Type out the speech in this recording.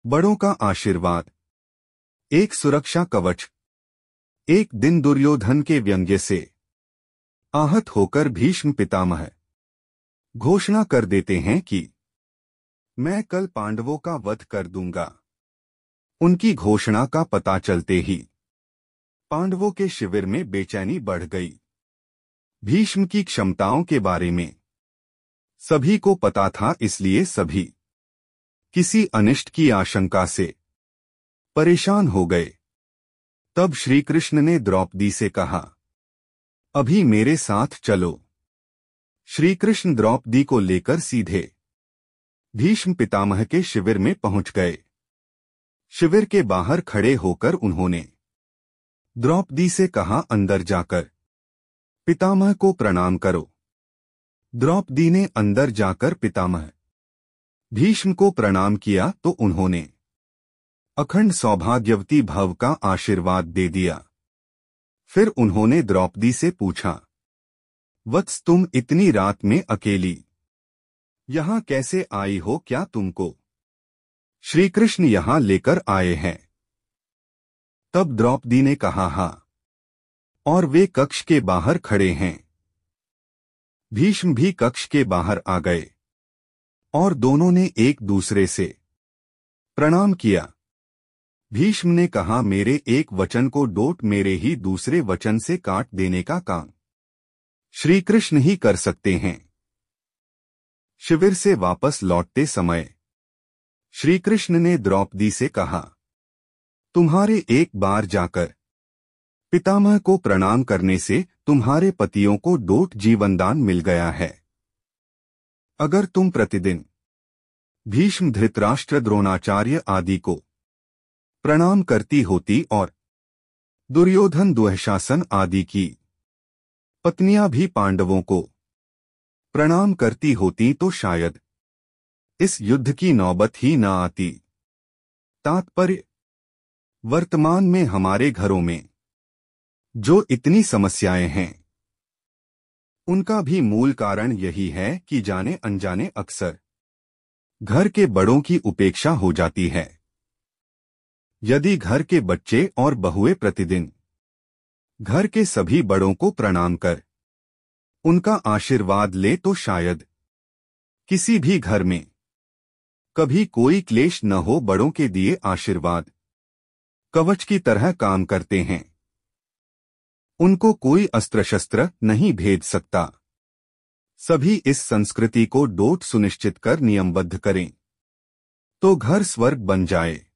बड़ों का आशीर्वाद। एक सुरक्षा कवच। एक दिन दुर्योधन के व्यंग्य से आहत होकर भीष्म पितामह घोषणा कर देते हैं कि मैं कल पांडवों का वध कर दूंगा। उनकी घोषणा का पता चलते ही पांडवों के शिविर में बेचैनी बढ़ गई। भीष्म की क्षमताओं के बारे में सभी को पता था, इसलिए सभी किसी अनिष्ट की आशंका से परेशान हो गए। तब श्री कृष्ण ने द्रौपदी से कहा, अभी मेरे साथ चलो। श्री कृष्ण द्रौपदी को लेकर सीधे भीष्म पितामह के शिविर में पहुंच गए। शिविर के बाहर खड़े होकर उन्होंने द्रौपदी से कहा, अंदर जाकर पितामह को प्रणाम करो। द्रौपदी ने अंदर जाकर पितामह भीष्म को प्रणाम किया तो उन्होंने अखंड सौभाग्यवती भव का आशीर्वाद दे दिया। फिर उन्होंने द्रौपदी से पूछा, वत्स, तुम इतनी रात में अकेली यहां कैसे आई हो? क्या तुमको श्री कृष्ण यहां लेकर आए हैं? तब द्रौपदी ने कहा, हाँ, और वे कक्ष के बाहर खड़े हैं। भीष्म भी कक्ष के बाहर आ गए और दोनों ने एक दूसरे से प्रणाम किया। भीष्म ने कहा, मेरे एक वचन को डोट मेरे ही दूसरे वचन से काट देने का काम श्री कृष्ण ही कर सकते हैं। शिविर से वापस लौटते समय श्री कृष्ण ने द्रौपदी से कहा, तुम्हारे एक बार जाकर पितामह को प्रणाम करने से तुम्हारे पतियों को डोट जीवनदान मिल गया है। अगर तुम प्रतिदिन भीष्म, धृतराष्ट्र, द्रोणाचार्य आदि को प्रणाम करती होती और दुर्योधन, दुःशासन आदि की पत्नियां भी पांडवों को प्रणाम करती होती तो शायद इस युद्ध की नौबत ही न आती। तात्पर्य, वर्तमान में हमारे घरों में जो इतनी समस्याएं हैं उनका भी मूल कारण यही है कि जाने अनजाने अक्सर घर के बड़ों की उपेक्षा हो जाती है। यदि घर के बच्चे और बहुएं प्रतिदिन घर के सभी बड़ों को प्रणाम कर उनका आशीर्वाद ले तो शायद किसी भी घर में कभी कोई क्लेश न हो। बड़ों के दिए आशीर्वाद कवच की तरह काम करते हैं, उनको कोई अस्त्र शस्त्र नहीं भेद सकता। सभी इस संस्कृति को डोट सुनिश्चित कर नियमबद्ध करें तो घर स्वर्ग बन जाए।